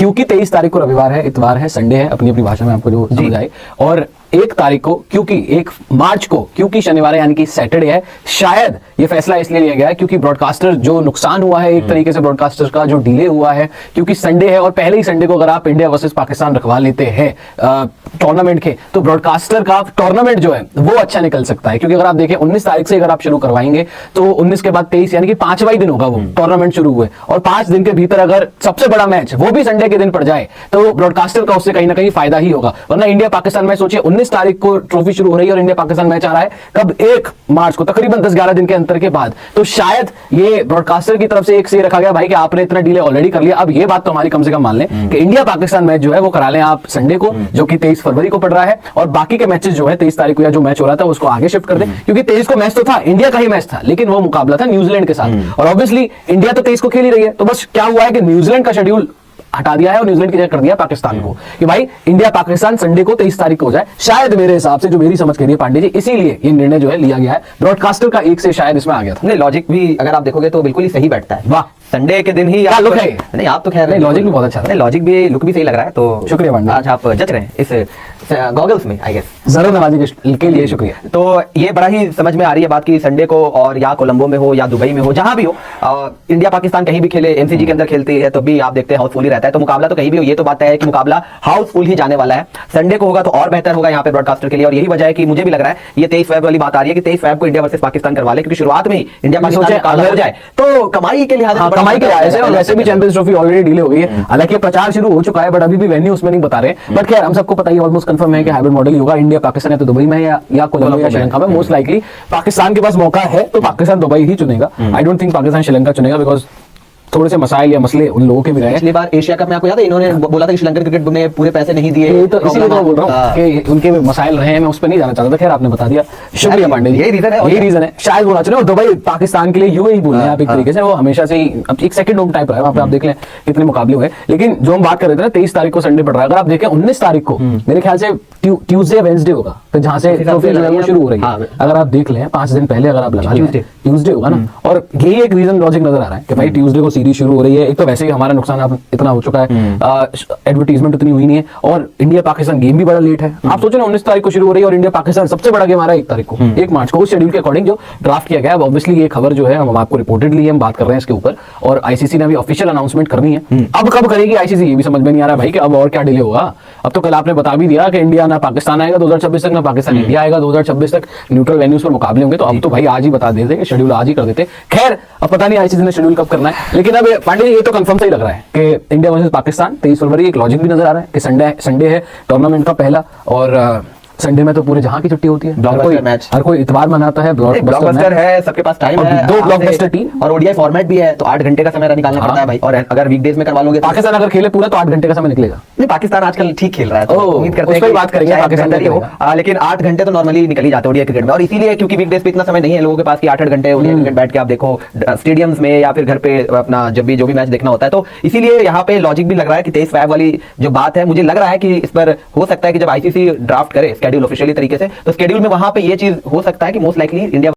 क्योंकि 23 तारीख को रविवार है, इतवार है, संडे है, अपनी अपनी भाषा में आपको जो समझ आए, और 1 तारीख को क्योंकि 1 मार्च को क्योंकि शनिवार है यानी कि सैटरडे है, शायद ये फैसला इसलिए लिया गया है क्योंकि ब्रॉडकास्टर जो नुकसान हुआ है एक तरीके से, ब्रॉडकास्टर का जो डिले हुआ है क्योंकि संडे है, और पहले ही संडे को अगर आप इंडिया वर्सेस पाकिस्तान रखवा लेते हैं टूर्नामेंट के, तो ब्रॉडकास्टर का टूर्नामेंट जो है वो अच्छा निकल सकता है। क्योंकि अगर आप देखें 19 तारीख से अगर आप शुरू करवाएंगे तो 19 के बाद 23 यानी कि 5वां ही दिन होगा वो टूर्नामेंट शुरू हुए, और 5 दिन के भीतर अगर सबसे बड़ा मैच वो भी संडे के दिन पड़ जाए तो ब्रॉडकास्टर का उससे कहीं ना कहीं फायदा ही होगा। वरना इंडिया पाकिस्तान मैच सोचिए 19 तारीख को ट्रॉफी शुरू हो रही है और इंडिया पाकिस्तान मैच आ रहा है कब, 1 मार्च को, तकरीबन 10-11 दिन के अंतर के बाद। तो शायद ये ब्रॉडकास्टर की तरफ से एक से रखा गया भाई कि आपने इतना डिले ऑलरेडी कर लिया, अब ये बात तो हमारी कम से कम मान लें कि इंडिया पाकिस्तान मैच जो है वो करा लें आप संडे को, जो कि 23 फरवरी को पड़ रहा है, और बाकी के मैचेस जो है 23 तारीख को या जो मैच हो रहा था उसको आगे शिफ्ट कर दें। क्योंकि 23 को मैच तो था, इंडिया का ही मैच था, लेकिन वो मुकाबला था न्यूजीलैंड के साथ, और ऑब्वियसली इंडिया तो 23 को खेल ही रही है। तो बस क्या हुआ है कि न्यूजीलैंड का शेड्यूल हटा दिया है और न्यूजीलैंड की जगह कर दिया पाकिस्तान को, कि भाई इंडिया पाकिस्तान संडे को 23 तारीख को हो जाए। शायद मेरे हिसाब से, जो मेरी समझ कह रही है पांडे जी, इसीलिए ये निर्णय जो है लिया गया है। ब्रॉडकास्टर का एक से शायद इसमें आ गया था। नहीं, लॉजिक भी अगर आप देखोगे तो बिल्कुल ही सही बैठता है। वाह, संडे के दिन ही लुक है। नहीं, आप तो खैर नहीं, लॉजिक भी बहुत अच्छा है। लॉजिक भी, लुक भी सही लग रहा है, तो शुक्रिया पांडे, आज आप जच रहे हैं इस गॉगल्स में, आई गेस। जरूर नवाजी के लिए शुक्रिया। तो ये बड़ा ही समझ में आ रही है बात कि संडे को, और या कोलंबो में हो या दुबई में हो, जहां भी हो, इंडिया पाकिस्तान कहीं भी खेले, एमसीजी के अंदर खेलती है तो भी आप देखते हैं हाउसफुल ही रहता है। तो मुकाबला तो कहीं भी हो, ये तो बात है कि मुकाबला हाउसफुल ही जाने वाला है। संडे को होगा तो और बेहतर होगा यहाँ पे ब्रॉडकास्टर के लिए, और यही वजह है कि मुझे भी लग रहा है ये 23 फेब वाली बात आ रही है कि 23 फेब को इंडिया वर्सेस पाकिस्तान करवा ले, क्योंकि शुरुआत में ही इंडिया पाकिस्तान हो जाए तो कमाई के लिहाज, कमाई के लिहाज से, और वैसे भी चैंपियंस ट्रॉफी ऑलरेडी डिले हो गई है। हालांकि प्रचार शुरू हो चुका है, बट अभी भी वेन्यू उसमें नहीं बता रहे। बट खैर, हम सबको पता ही ऑलमोस्ट कंफर्म है कि हाइब्रिड मॉडल होगा। इंडिया पाकिस्तान है तो दुबई में या कोलंबो या श्रीलंका में, मोस्ट लाइकली पाकिस्तान के पास मौका है तो पाकिस्तान दुबई ही चुनेगा। I don't think Pakistan Sri Lanka चुनेगा, बिकॉज थोड़े से मसाइल या मसले उन लोगों के भी रहे। पिछली बार एशिया कप में आपको याद है इन्होंने बोला था कि श्रीलंकन क्रिकेट में पूरे पैसे नहीं दिए, तो इसीलिए तो बोल रहा हूं कि उनके मसाइल रहे हैं, मैं उस पर नहीं जाना चाहता था। खैर, आपने बता दिया, शुक्रिया पांडे जी। यही रीजन है शायद बोलना चाहिए। दुबई पाकिस्तान के लिए यूएई बोल रहे हैं आप एक तरीके से, वो हमेशा से ही अब एक सेकंड होम टाइप रहा है वहां पे। आप देख लें कितने मुकाबले हुए। लेकिन जो हम बात कर रहे थे ना, 23 तारीख को संडे पड़ रहा है, अगर आप देखें 19 तारीख को मेरे ख्याल से ट्यूसडे वेडनेसडे होगा, तो जहां से ट्रॉफी शुरू हो रही है, अगर आप देख लें 5 दिन पहले अगर आप लगा लें, ट्यूसडे होगा ना। और यही एक रीजन लॉजिक नजर आ रहा है कि भाई ट्यूसडे को सीरीज शुरू हो रही है। एक तो वैसे ही हमारा नुकसान अब इतना हो चुका है, एडवर्टीजमेंट उतनी हुई नहीं है, और इंडिया पाकिस्तान गेम भी बड़ा लेट है। आप सोचो ना, 19 तारीख को शुरू हो रही है और इंडिया पाकिस्तान सबसे बड़ा गेम आ रहा है 1 तारीख को, 1 मार्च को, उस शेड्यूल के अकॉर्डिंग जो ड्राफ्ट किया गया है। ऑब्वियसली ये खबर जो है हम आपको रिपोर्टेडली हम बात कर रहे हैं इसके ऊपर, और आईसीसी ने अभी ऑफिशियल अनाउंसमेंट करनी है। अब कब करेगी आईसीसी, ये भी समझ में नहीं आ रहा भाई कि अब और क्या डिले होगा। अब तो कल आपने बता भी दिया कि इंडिया ना पाकिस्तान आएगा 2026 तक, ना पाकिस्तान इंडिया आएगा 2026 तक, न्यूट्रल वेन्यूज पर मुकाबले होंगे। तो अब तो भाई आज ही बता देते, शेड्यूल आज ही कर देते। खैर, अब पता नहीं आईसीसी ने शेड्यूल कब करना है, लेकिन अब पांडे ये तो कंफर्म सही लग रहा है कि इंडिया वर्सेस पाकिस्तान 23 फरवरी। एक लॉजिक भी नजर आ रहा है कि संडे है टूर्नामेंट का पहला, और संडे में तो पूरे जहां की छुट्टी होती है, हर कोई इतवार मनाता है। ब्लॉकबस्टर है, सबके पास टाइम है, 2 ब्लॉकबस्टर टीम, और ओडीआई फॉर्मेट भी है, तो 8 घंटे का समय निकालना पड़ता है भाई। और अगर वीकडेज में करवा लोगे, पाकिस्तान अगर खेले पूरा तो 8 घंटे का समय निकलेगा। नहीं, पाकिस्तान आजकल ठीक खेल रहा है, तो उम्मीद करते हैं कि बात करेंगे पाकिस्तान हो, लेकिन 8 घंटे तो नॉर्मली निकल ही जाते हैं ओडीआई क्रिकेट में। और इसीलिए क्योंकि वीकडेज पे इतना समय नहीं है लोगों के पास कि 8-8 घंटे ओडीआई क्रिकेट बैठ के आप देखो स्टेडियम्स में या फिर घर पे अपना जब भी जो भी मैच देखना होता है। तो इसीलिए यहाँ पे लॉजिक भी लग रहा है कि 23 फेब वाली जो बात है, मुझे लग रहा है कि इस पर हो सकता है कि जब आईसीसी ड्राफ्ट करे शेड्यूल ऑफिशियली तरीके से, तो शेड्यूल में वहां पे ये चीज हो सकता है कि मोस्ट लाइकली इंडिया